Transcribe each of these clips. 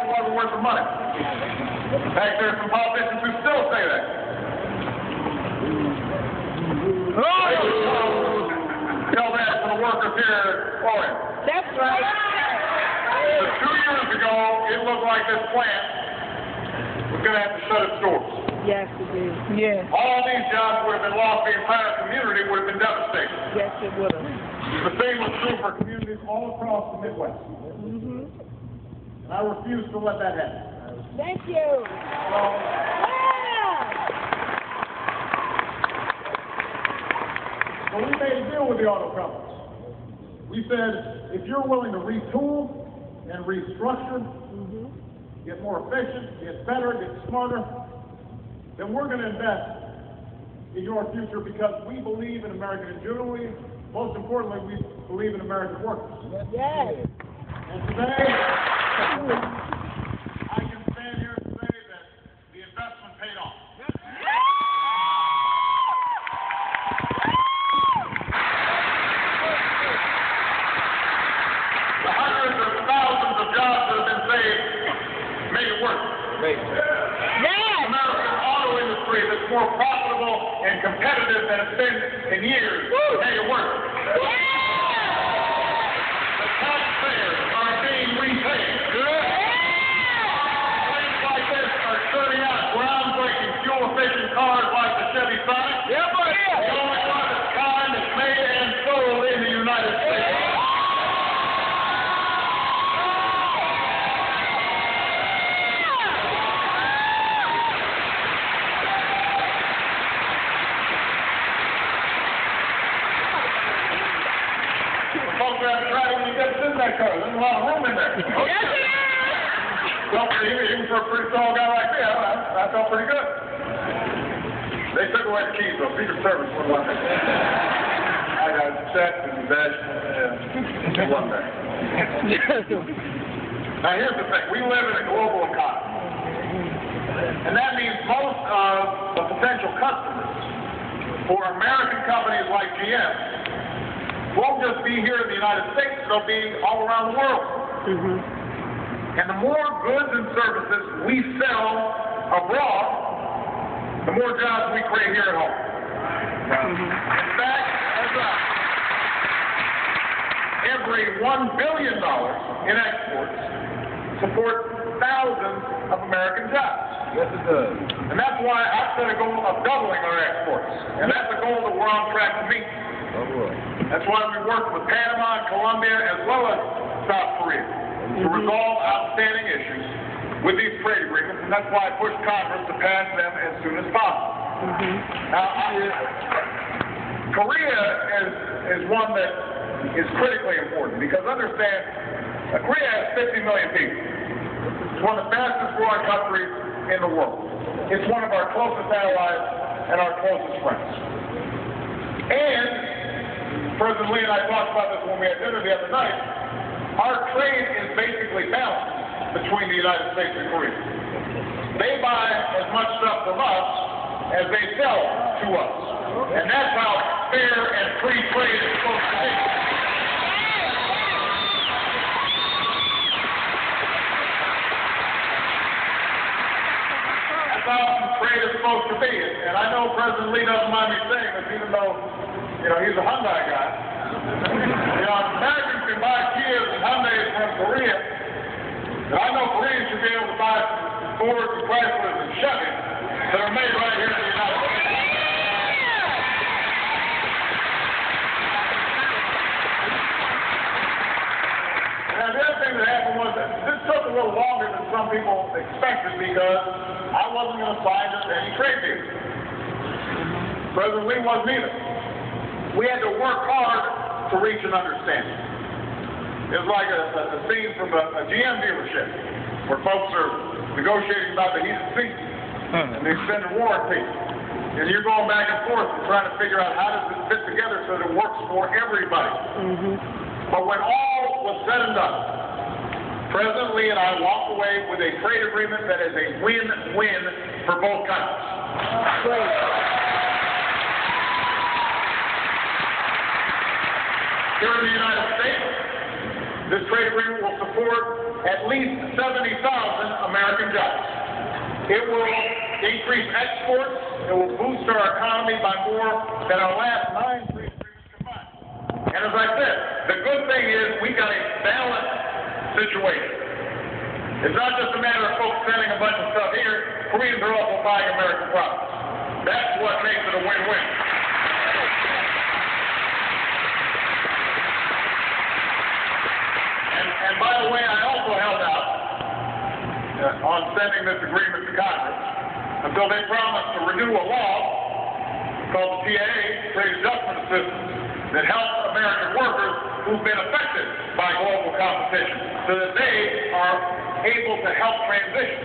it wasn't worth the money. In fact, there are some politicians who still say that. Tell that to the workers here at Orion. That's right. But 2 years ago, it looked like this plant was going to have to shut its doors. Yes, it did. Yes. All these jobs would have been lost. The entire community would have been devastated. Yes, it would have. The same was true for communities all across the Midwest. And I refuse to let that happen. Thank you. So we made a deal with the auto companies. We said, if you're willing to retool and restructure, get more efficient, get better, get smarter, then we're going to invest in your future because we believe in American ingenuity. Most importantly, we believe in American workers. Yes. And today, I can stand here and say that the investment paid off. The hundreds of thousands of jobs that have been saved made it work. Yes. American auto industry that's more profitable and competitive than it's been in years made it work. The taxpayers are being repaid. Plants like this are turning out groundbreaking fuel-efficient cars like the Chevy Sonic. The only one of its kind that's made and sold in the United States. Folks are trying to get in that car. There's a lot of room in there. Yes, it is. Well, even for a pretty tall guy like me, I felt pretty good. They took away the keys, though. Secret Service wouldn't let me. I got checked and dashed. It wasn't there. Now, here's the thing. We live in a global economy. And that means most of the potential customers for American companies like GM won't just be here in the United States, they'll be all around the world. And the more goods and services we sell abroad, the more jobs we create here at home. In fact, every $1 billion in exports supports thousands of American jobs. Yes, it does. And that's why I set a goal of doubling our exports. And that's a goal that we're on track to meet. That's why we work with Panama and Colombia as well as South Korea to resolve outstanding issues with these trade agreements, and that's why I pushed Congress to pass them as soon as possible. Now, Korea is one that is critically important because understand, Korea has 50 million people. It's one of the fastest growing countries in the world. It's one of our closest allies and our closest friends. And President Lee and I talked about this when we had dinner the other night. Our trade is basically balanced between the United States and Korea. They buy as much stuff from us as they sell to us. And that's how fair and free trade is supposed to be. That's how trade is supposed to be. And I know President Lee doesn't mind me saying this, even though he's a Hyundai guy. Americans can buy Kias and Hyundais from Korea. And I know Koreans should be able to buy Fords and Chryslers and Chevys that are made right here in the United States. Now, the other thing that happened was that this took a little longer than some people expected because I wasn't going to sign any trade deal. President Lee wasn't either. We had to work hard to reach an understanding. It was like a scene from a GM dealership where folks are negotiating about the heated seat and the extended warranty. And you're going back and forth and trying to figure out how does it fit together so that it works for everybody. But when all was said and done, President Lee and I walked away with a trade agreement that is a win-win for both countries. Great. Here in the United States, this trade agreement will support at least 70,000 American jobs. It will increase exports. It will boost our economy by more than our last 9 free agreements combined. And as I said, the good thing is we got a balanced situation. It's not just a matter of folks sending a bunch of stuff here. Koreans are also buying American products. That's what makes it a win-win. And by the way, I also held out on sending this agreement to Congress until they promised to renew a law called the TAA, Trade Adjustment Assistance, that helps American workers who've been affected by global competition so that they are able to help transition.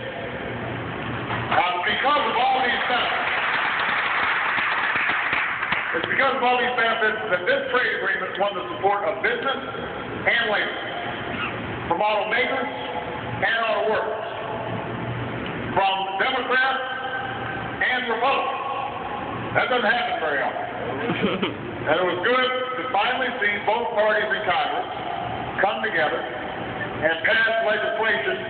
Because of all these benefits, it's because of all these benefits that this trade agreement won the support of business and labor, from automakers and auto workers, from Democrats and Republicans. That doesn't happen very often. And it was good to finally see both parties in Congress come together and pass legislation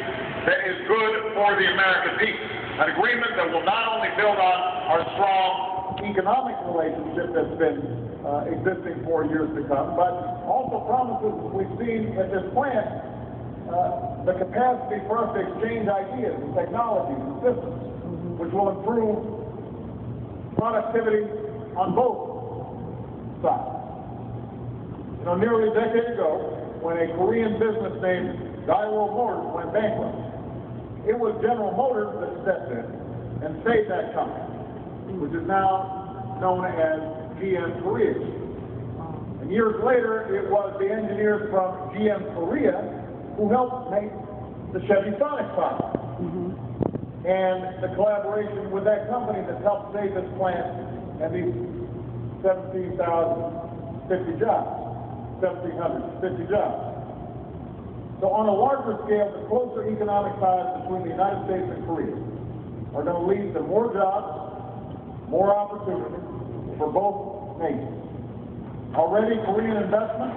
that is good for the American people. An agreement that will not only build on our strong economic relationship that's been existing for years to come, but also promises, as we've seen at this plant, the capacity for us to exchange ideas and technologies and systems, which will improve productivity on both sides. You know, nearly a decade ago, when a Korean business named Daewoo Motors went bankrupt, it was General Motors that stepped in and saved that company, which is now known as GM Korea. And years later, it was the engineers from GM Korea who helped make the Chevy Sonic product. And the collaboration with that company that helped save this plant and these 17,050 jobs, 1,750 jobs. So on a larger scale, the closer economic ties between the United States and Korea are going to lead to more jobs, more opportunity for both nations. Already, Korean investment,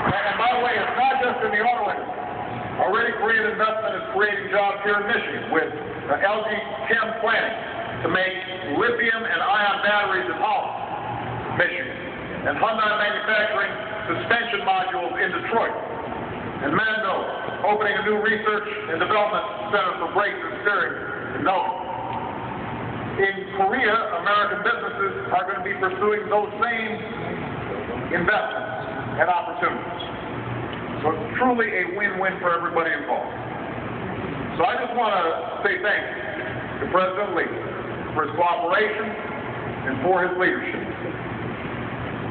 and by the way, it's not just in the auto industry. Already, Korean investment is creating jobs here in Michigan with LG Chem planning to make lithium and ion batteries in Holland, Michigan, and Hyundai manufacturing suspension modules in Detroit, and Mando opening a new research and development center for brakes and steering in Melbourne. In Korea, American businesses are going to be pursuing those same investments and opportunities. So it's truly a win-win for everybody involved. So I just want to say thank you to President Lee for his cooperation and for his leadership. I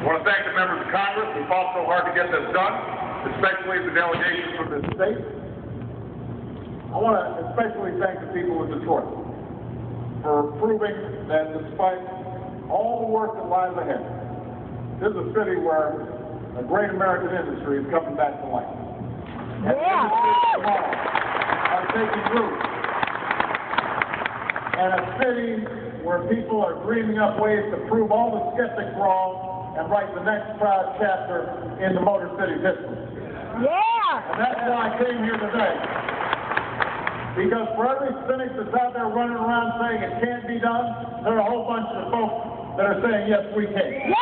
want to thank the members of Congress who fought so hard to get this done, especially the delegations from this state. I want to especially thank the people of Detroit for proving that despite all the work that lies ahead, this is a city where a great American industry is coming back to life. And industries tomorrow are taking root. And a city where people are dreaming up ways to prove all the skeptics wrong and write the next proud chapter in the Motor City's history. Yeah! And that's why I came here today. Because for every cynic that's out there running around saying it can't be done, there are a whole bunch of folks that are saying, yes, we can. Yeah!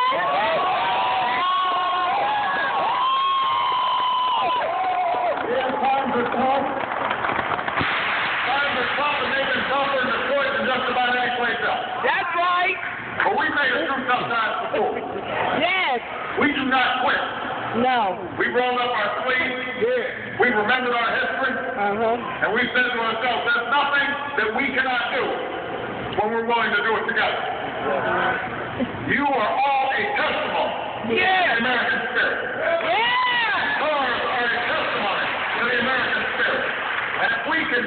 Times are tough. Times are tough, and they've been tougher in Detroit than just about any place else. That's right! But we made it through tough times before. Yes! We do not quit. No. We rolled up our sleeves. Yeah. We remembered our history. And we said to ourselves, there's nothing that we cannot do when we're willing to do it together. You are all a testimony to the American spirit. Cars are a testimony to the American spirit. And if we can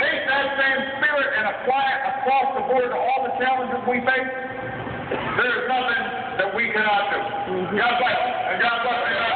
take that same spirit and apply it across the board to all the challenges we face, there is nothing that we cannot do. God bless you, and God bless you.